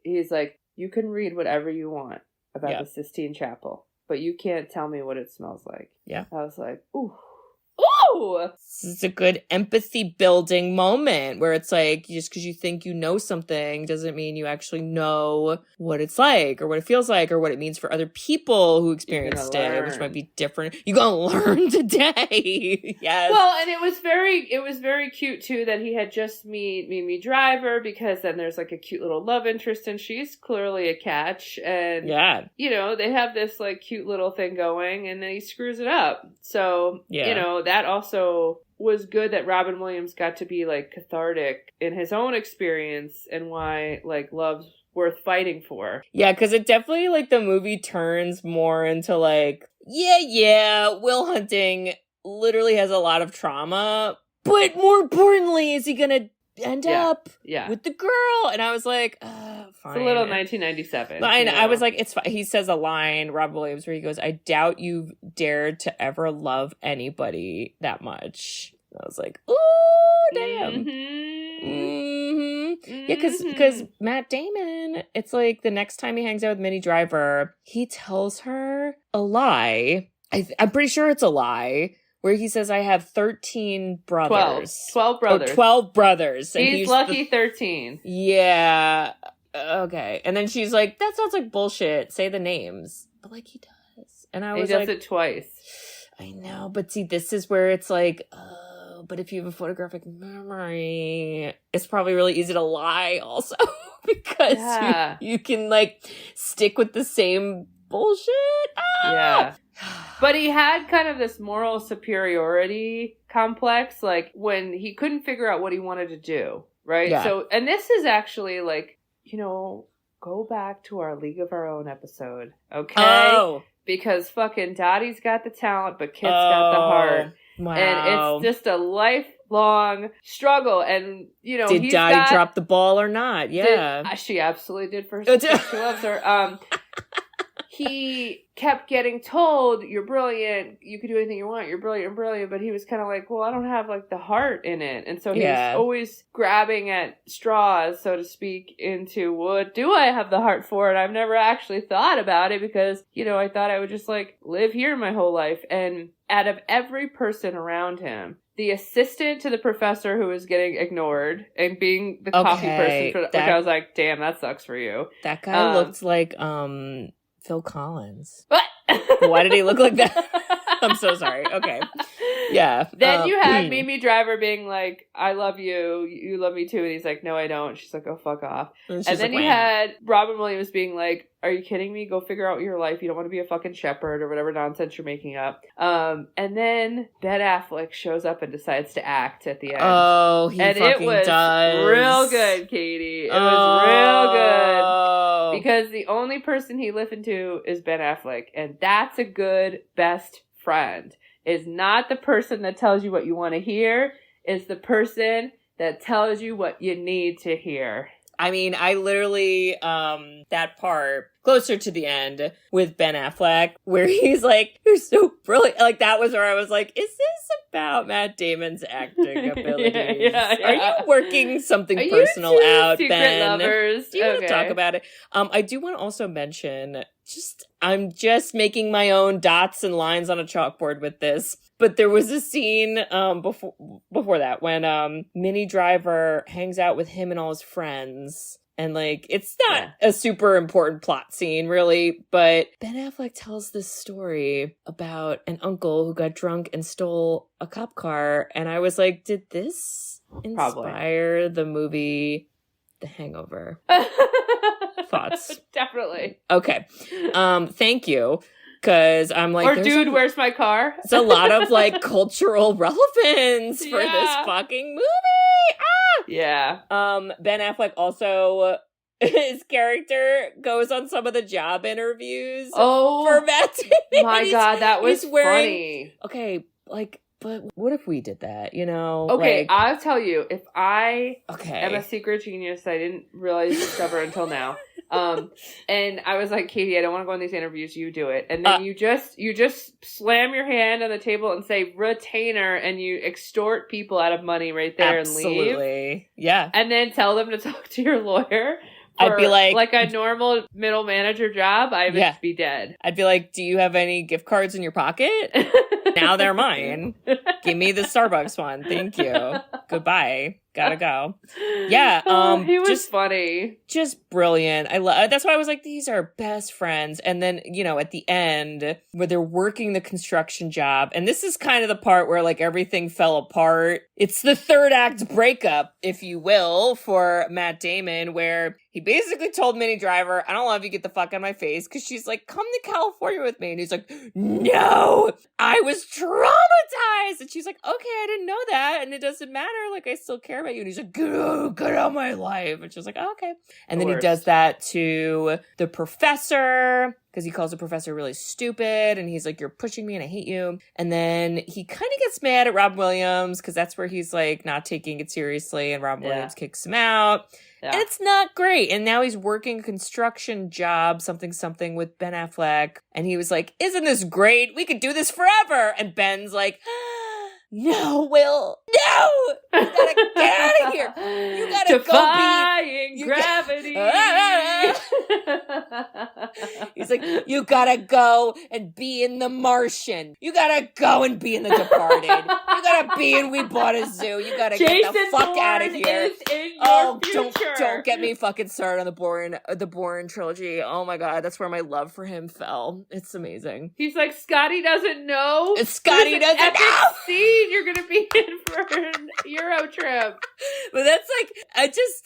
he's like, you can read whatever you want about the Sistine Chapel, but you can't tell me what it smells like. Yeah. I was like, ooh. This is a good empathy building moment where it's like, just because you think you know something doesn't mean you actually know what it's like or what it feels like or what it means for other people who experienced it, which might be different. You're going to learn today. Yes. Well, and it was very cute too that he had just met Minnie Driver because then there's like a cute little love interest and she's clearly a catch. And, you know, they have this like cute little thing going and then he screws it up. So, you know, that also was good that Robin Williams got to be like cathartic in his own experience and why like love's worth fighting for. Yeah, because it definitely like the movie turns more into like, Will Hunting literally has a lot of trauma, but more importantly, is he gonna end up with the girl? And I was like, fine. It's a little 1997. I was like, it's fine. He says a line, Rob Williams, where he goes, I doubt you've dared to ever love anybody that much. And I was like, ooh, damn. Yeah, because Matt Damon, it's like the next time he hangs out with Minnie Driver, he tells her a lie. I'm pretty sure it's a lie. Where he says, I have 13 brothers. 12 brothers. 12 brothers. And he's lucky 13. Yeah. Okay. And then she's like, that sounds like bullshit. Say the names. But like he does. And I he was does it twice. I know, but see, this is where it's like, oh, but if you have a photographic memory, it's probably really easy to lie also because you can like stick with the same bullshit. Yeah. But he had kind of this moral superiority complex, like when he couldn't figure out what he wanted to do, right? Yeah. So, and this is actually like, go back to our League of Our Own episode, okay? Oh. Because fucking Dottie's got the talent, but Kit's got the heart. Wow. And it's just a lifelong struggle. And, did Dottie drop the ball or not? Yeah. She absolutely did for her. She loves her. He kept getting told, you're brilliant, you can do anything you want, you're brilliant, but he was kind of like, well, I don't have, like, the heart in it. And so he was always grabbing at straws, so to speak, into what do I have the heart for? And I've never actually thought about it because, I thought I would just, like, live here my whole life. And out of every person around him, the assistant to the professor who was getting ignored and being the coffee person, I was like, damn, that sucks for you. That guy looked like, Phil Collins. What? Why did he look like that? I'm so sorry. Okay. Yeah. Then you had Minnie Driver being like, I love you. You love me too. And he's like, no, I don't. She's like, oh, fuck off. And then you had Robin Williams being like, are you kidding me? Go figure out your life. You don't want to be a fucking shepherd or whatever nonsense you're making up. And then Ben Affleck shows up and decides to act at the end. Oh, he fucking does. Real good, Katie. It was real good. Because the only person he listened to is Ben Affleck. And that's a good best friend. Is not the person that tells you what you want to hear. It's the person that tells you what you need to hear. I mean, I literally, that part closer to the end with Ben Affleck where he's like, you're so brilliant. Like, that was where I was like, is this about Matt Damon's acting abilities? Yeah. Are you working something personal out, Ben? Lovers? Do you want to talk about it? I do want to also mention, I'm just making my own dots and lines on a chalkboard with this. But there was a scene before that when Minnie Driver hangs out with him and all his friends. And, like, it's not a super important plot scene, really. But Ben Affleck tells this story about an uncle who got drunk and stole a cop car. And I was like, did this inspire the movie The Hangover? Thoughts? Definitely. Okay. Thank you. Because I'm like... Or dude, where's my car? It's a lot of, like, cultural relevance for this fucking movie. Ah! Yeah. Ben Affleck also... His character goes on some of the job interviews for Matt Damon. My God, that was funny. Okay, like... But what if we did that, Okay, like, I'll tell you, if I am a secret genius I didn't discover until now, and I was like, Katie, I don't want to go on these interviews, you do it. And then you just slam your hand on the table and say, retainer, and you extort people out of money right there and leave. Absolutely. Yeah. And then tell them to talk to your lawyer. I'd be like a normal middle manager job, I would be dead. I'd be like, do you have any gift cards in your pocket? Now they're mine. Give me the Starbucks one. Thank you. Goodbye. Gotta go. Yeah. He was funny. Just brilliant. That's why I was like, these are best friends. And then, at the end where they're working the construction job, and this is kind of the part where like everything fell apart. It's the third act breakup, if you will, for Matt Damon, where he basically told Minnie Driver, I don't love you, get the fuck out of my face. Cause she's like, come to California with me. And he's like, no, I was traumatized. And she's like, okay, I didn't know that. And it doesn't matter. Like, I still care about you. And he's like, get out of my life. And she's like, oh, okay. And then he does that to the professor because he calls the professor really stupid. And he's like, you're pushing me and I hate you. And then he kind of gets mad at Rob Williams because that's where he's like not taking it seriously. And Rob Williams kicks him out. Yeah. And it's not great. And now he's working a construction job, something with Ben Affleck. And he was like, isn't this great? We could do this forever. And Ben's like, no, Will, no! You gotta get out of here. You gotta Defying gravity. He's like, you gotta go and be in The Martian. You gotta go and be in The Departed. You gotta be in We Bought a Zoo. You gotta get the fuck out of here. Don't get me fucking started on the Bourne trilogy. Oh my god, that's where my love for him fell. It's amazing. He's like, Scotty doesn't know. Scotty doesn't know. Scene you're gonna be in for an Euro trip. But that's like,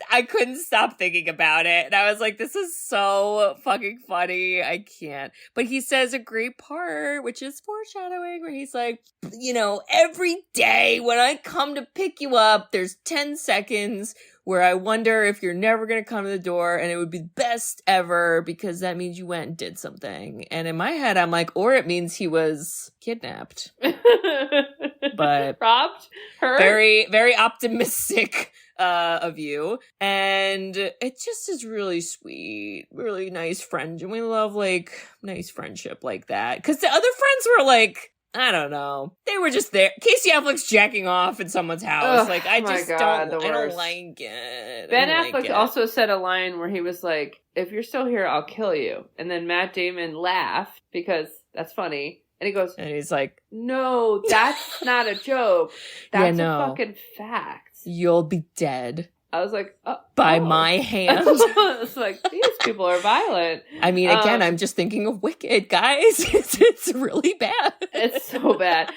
I couldn't stop thinking about it. And I was like, this is so fucking funny. I can't. But he says a great part, which is foreshadowing, where he's like, you know, every day when I come to pick you up, there's 10 seconds where I wonder if you're never going to come to the door, and it would be the best ever because that means you went and did something. And in my head, I'm like, or it means he was kidnapped. But robbed? Hurt? Very, very optimistic of you. And it just is really sweet, really nice friend. And we love like nice friendship like that. Because the other friends were like, I don't know. They were just there. Casey Affleck's jacking off in someone's house. Like, I just don't like it. Ben Affleck also said a line where he was like, if you're still here, I'll kill you. And then Matt Damon laughed because that's funny. And he goes, and he's like, no, that's not a joke. That's a fucking fact. You'll be dead. I was like, by my hand. It's like, these people are violent. I mean, again, I'm just thinking of Wicked, guys. It's really bad. It's so bad.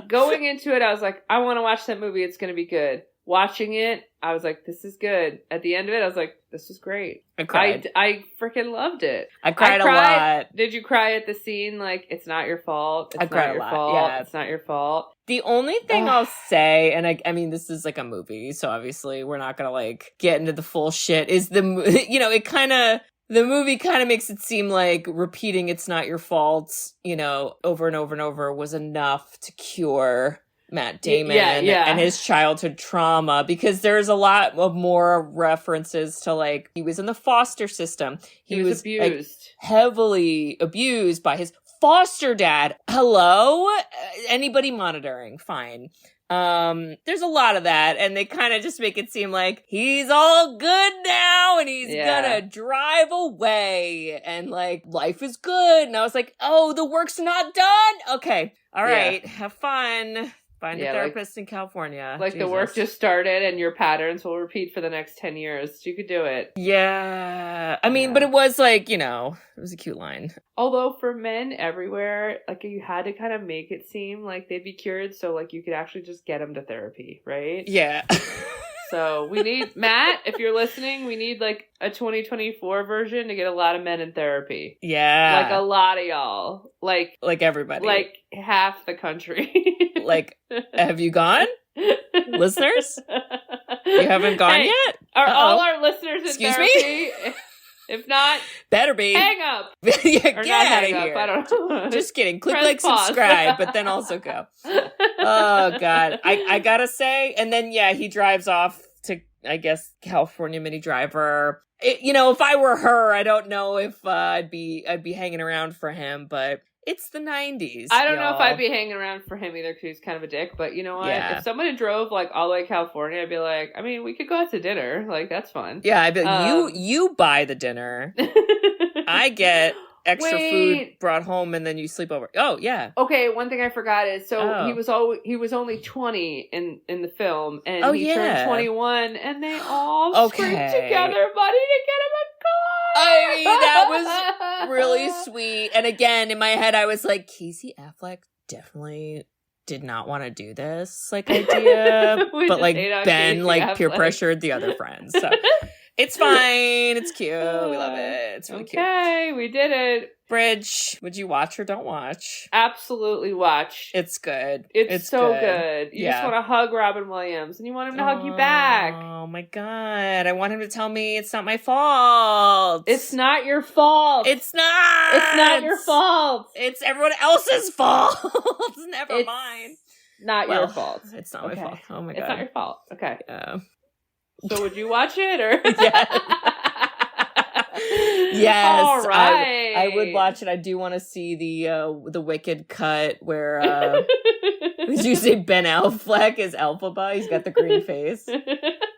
Going into it, I was like, I want to watch that movie. It's going to be good. Watching it, I was like, this is good. At the end of it, I was like, this is great. I cried. I freaking loved it. I cried a lot. Did you cry at the scene? Like, it's not your fault. I cried a lot. Yeah. It's not your fault. The only thing I'll say, and I mean, this is like a movie, so obviously we're not gonna like get into the full shit, is the movie kind of makes it seem like repeating "it's not your fault," over and over and over was enough to cure Matt Damon and his childhood trauma, because there's a lot of more references to like he was in the foster system. He was abused, like, heavily abused by his foster dad. Hello? Anybody monitoring? Fine. There's a lot of that, and they kind of just make it seem like he's all good now and he's gonna drive away and like life is good. And I was like, oh, the work's not done? Okay. All right. Have fun. Find a therapist in California. Like Jesus. The work just started and your patterns will repeat for the next 10 years. You could do it. Yeah. I mean, but it was like, it was a cute line. Although for men everywhere, like you had to kind of make it seem like they'd be cured. So like you could actually just get them to therapy, right? Yeah. So we need, Matt, if you're listening, we need like a 2024 version to get a lot of men in therapy. Yeah. Like a lot of y'all. Like everybody. Like half the country. Like, have you gone? Listeners? You haven't gone yet? Are all our listeners in Excuse therapy? me? If not, better be. Hang up. Get or out hang of here. I don't know. Just kidding. Click Press like, pause. subscribe, but then also go. Oh, God. I gotta say, and then, he drives off to, I guess, California Minnie Driver. If I were her, I don't know if I'd be hanging around for him, but it's the 90s. I don't know if I'd be hanging around for him either, because he's kind of a dick, but you know what? Yeah. If somebody drove like all the way to California, I'd be like, I mean, we could go out to dinner. Like, that's fun. Yeah, I'd be like, you buy the dinner. I get extra food brought home and then you sleep over. Oh, yeah. Okay, one thing I forgot is, he was only 20 in the film, and he turned 21, and they all scraped together money to get him a car. I mean, that was really sweet. And again, in my head, I was like, Casey Affleck definitely did not want to do this idea, but like Ben peer pressured the other friends. So it's fine. It's cute. We love it. It's really cute. Okay, we did it. Bridge, would you watch or don't watch? Absolutely watch. It's good. It's so good. You just want to hug Robin Williams, and you want him to hug you back. Oh my God. I want him to tell me it's not my fault. It's not your fault. It's not. It's not your fault. It's everyone else's fault. Never mind. Not your fault. It's not my fault. Oh my God. It's not your fault. Okay. Yeah. So would you watch it or? Yes, all right. I would watch it. I do want to see the Wicked cut where did you say Ben Affleck is Elphaba? He's got the green face.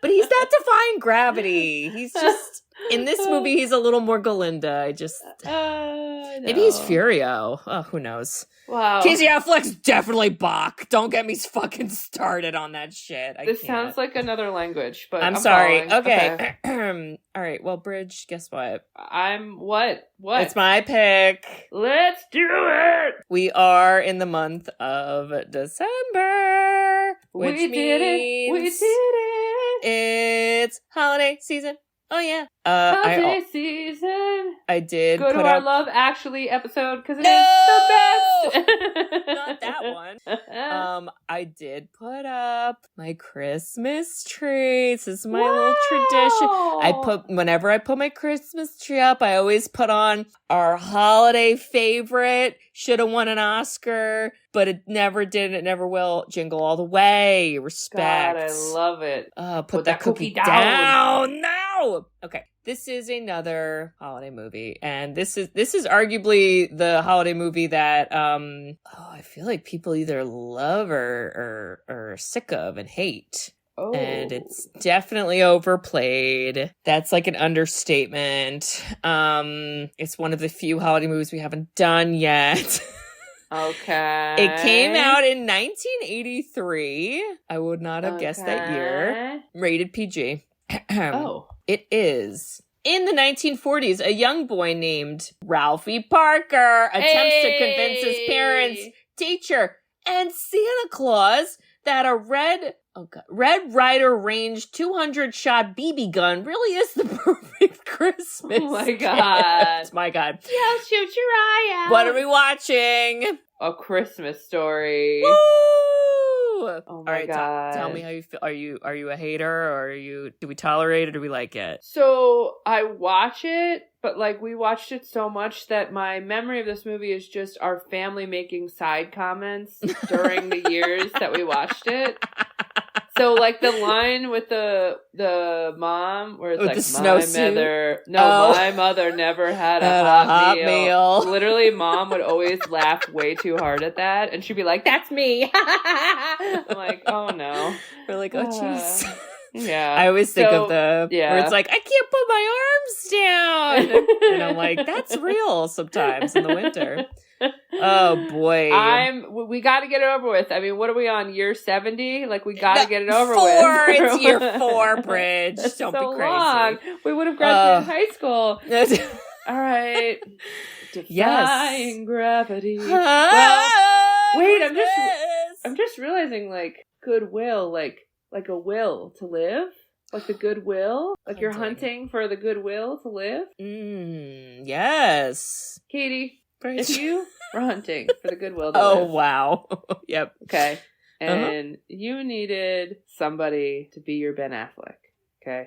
But he's not defying gravity. He's just, in this movie, he's a little more Galinda. Maybe he's Furio. Oh, who knows? Wow. Casey Affleck's definitely Bach. Don't get me fucking started on that shit. This sounds like another language, but I'm sorry. following. Okay. All right. Well, Bridge, guess what? What? It's my pick. Let's do it! We are in the month of December. Which We did it! We did it! It's holiday season. Oh, yeah. Holiday season. I did Go put to our up... Love Actually episode because it No! is the best. Not that one. I did put up my Christmas tree. This is my little tradition. Whenever I put my Christmas tree up, I always put on our holiday favorite. Should have won an Oscar, but it never did. It never will. Jingle All the Way. Respect. God, I love it. Put that cookie down. No. Okay. This is another holiday movie, and this is arguably the holiday movie that I feel like people either love or are sick of and hate. Oh. And it's definitely overplayed. That's like an understatement. It's one of the few holiday movies we haven't done yet. Okay. It came out in 1983. I would not have guessed that year. Rated PG. Oh. It is. In the 1940s, a young boy named Ralphie Parker attempts to convince his parents, teacher, and Santa Claus that a Red Ryder range 200-shot BB gun really is the perfect Christmas Oh my God. gift. My God. Yeah, shoot your eye out. What are we watching? A Christmas Story. Woo! Oh my God. Tell me how you feel. Are you a hater, or do we tolerate it, or do we like it? So I watch it, but like we watched it so much that my memory of this movie is just our family making side comments during the years that we watched it. So like the line with the mom where it's like my mother never had a hot meal. Literally, mom would always laugh way too hard at that, and she'd be like, "That's me." I'm like, "Oh no." We're like, "Oh jeez." Yeah. I always think of where it's like, I can't put my arms down. And I'm like, that's real sometimes in the winter. Oh boy. We got to get it over with. I mean, what are we on, year 70? Like, we got to get it over with. It's year 4, Bridge. Don't be crazy. Long. We would have graduated high school. All right. Defying gravity. Well, wait, I'm just realizing, like, goodwill, like a will to live, like the goodwill, like you're hunting for the goodwill to live. Yes, Katie, if you were hunting for the goodwill to live. Oh wow. Yep. Okay, and you needed somebody to be your Ben Affleck. Okay,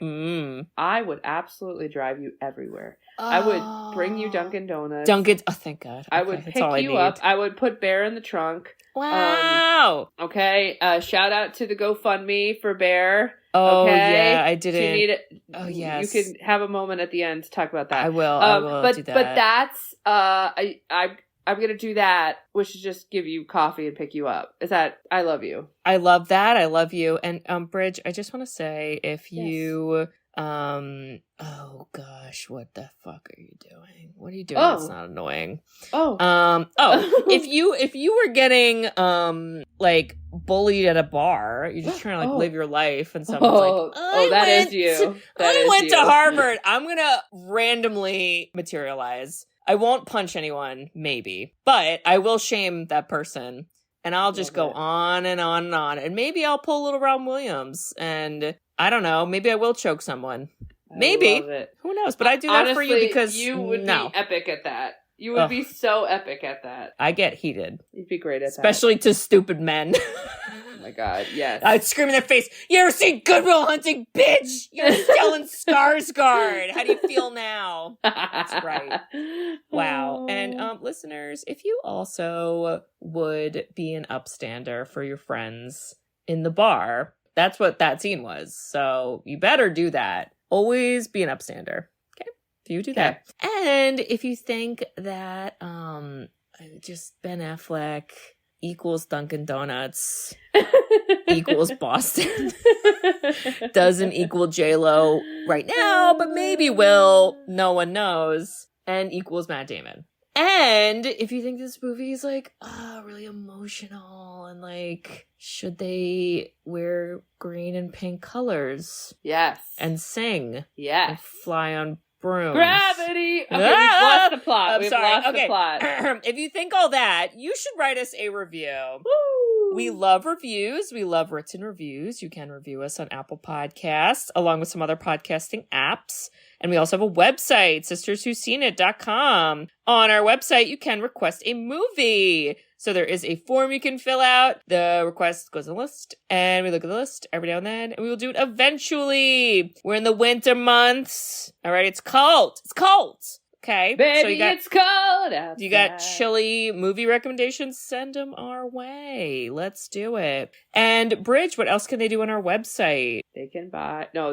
I would absolutely drive you everywhere. I would bring you Dunkin' Donuts. Oh, thank God. I would pick you up. I would put Bear in the trunk. Wow. Okay. Shout out to the GoFundMe for Bear. Oh, okay? yeah, I didn't. Oh, yes. You can have a moment at the end to talk about that. I will do that. But that's, I'm going to do that, which is just give you coffee and pick you up. I love you. I love that. I love you. And, Bridge, I just want to say, if you, oh gosh, what the fuck are you doing? What are you doing that's not annoying? If you were getting, like, bullied at a bar, you're just trying to, like, live your life, and someone's like, that is you. I went to Harvard. I'm gonna randomly materialize. I won't punch anyone, maybe, but I will shame that person, and I'll just go on and on and on, and maybe I'll pull a little Robin Williams, and I don't know, maybe I will choke someone. Maybe. Who knows? But I do that for you because you would be epic at that. You would be so epic at that. I get heated. You'd be great at Especially to stupid men. Oh my God, yes. I'd scream in their face, "You ever seen Good Will Hunting, bitch? You're Stellan Skarsgård. How do you feel now?" That's right. Wow. And listeners, if you also would be an upstander for your friends in the bar, that's what that scene was. So you better do that. Always be an upstander. Okay? If you do that. And if you think that just Ben Affleck equals Dunkin' Donuts equals Boston. Doesn't equal J-Lo right now, but maybe will. No one knows. And equals Matt Damon. And if you think this movie is like, really emotional and like, should they wear green and pink colors? Yes. And sing. Yes. And fly on brooms. Gravity! Okay, we've lost the plot. We've lost the plot. If you think all that, you should write us a review. Woo! We love reviews. We love written reviews. You can review us on Apple Podcasts, along with some other podcasting apps. And we also have a website, sisterswhoseenit.com. On our website, you can request a movie. So there is a form you can fill out. The request goes on the list, and we look at the list every now and then, and we will do it eventually. We're in the winter months. All right, it's cold. It's cold. Okay. Baby, so it's cold outside. You got chilly movie recommendations? Send them our way. Let's do it. And Bridge, what else can they do on our website? They can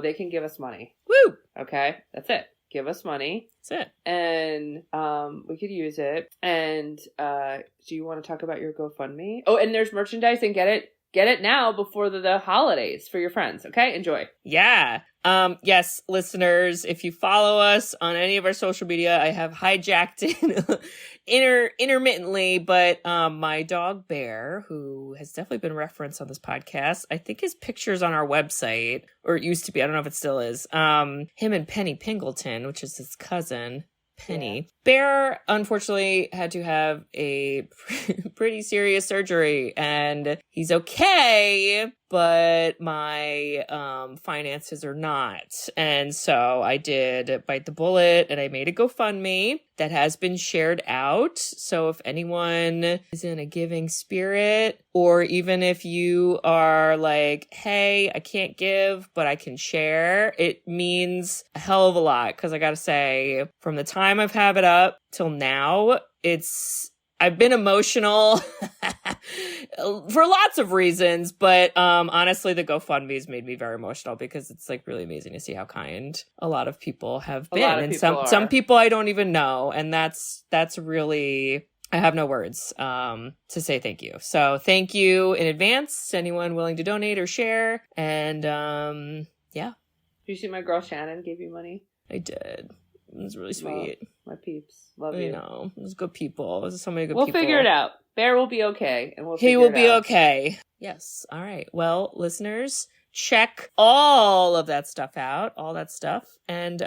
they can give us money. Woo! Okay, that's it. Give us money. That's it. And we could use it. And do you want to talk about your GoFundMe? Oh, and there's merchandise, and get it now before the holidays for your friends. Okay, enjoy. Yeah. Yes, listeners, if you follow us on any of our social media, I have hijacked it intermittently, but my dog Bear, who has definitely been referenced on this podcast, I think his picture's on our website, or it used to be, I don't know if it still is. Him and Penny Pingleton, which is his cousin, Penny. Yeah. Bear, unfortunately, had to have a pretty serious surgery, and he's okay, but my finances are not. And so I did bite the bullet, and I made a GoFundMe that has been shared out. So if anyone is in a giving spirit, or even if you are like, hey, I can't give, but I can share, it means a hell of a lot. Because I gotta say, from the time I've had it up till now, I've been emotional for lots of reasons, but honestly, the GoFundMe has made me very emotional because it's like really amazing to see how kind a lot of people have been, and some people I don't even know, and that's really, I have no words to say thank you. So thank you in advance to anyone willing to donate or share, and yeah. Did you see my girl Shannon gave you money? I did. It was really sweet. My peeps. Love you. I know. It was good people. There's so many good people. We'll figure it out. Bear will be okay. And he will be okay. Yes. All right. Well, listeners, check all of that stuff out. All that stuff. And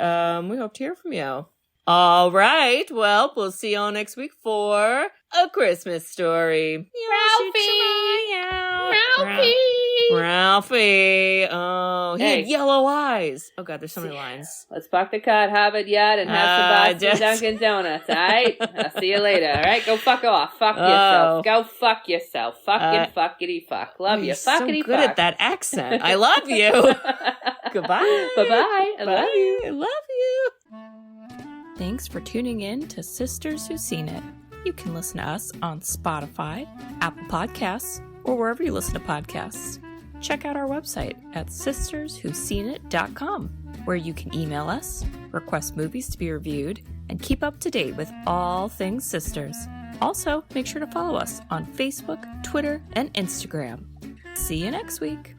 we hope to hear from you. All right. Well, we'll see you all next week for A Christmas Story. Ralphie. Oh, he had yellow eyes. Oh, God, there's so many lines. Let's buck the cut, have it yet, and have some Dunkin' Donuts, all right? I'll see you later, all right? Go fuck off. Fuck yourself. Go fuck yourself. Fuckity fuck. Love you. Fuckity fuck. So good at that accent. I love you. Goodbye. Bye-bye. I love you. I love you. Thanks for tuning in to Sisters Who Seen It. You can listen to us on Spotify, Apple Podcasts, or wherever you listen to podcasts. Check out our website at sisterswhoseenit.com, where you can email us, request movies to be reviewed, and keep up to date with all things sisters. Also, make sure to follow us on Facebook, Twitter, and Instagram. See you next week.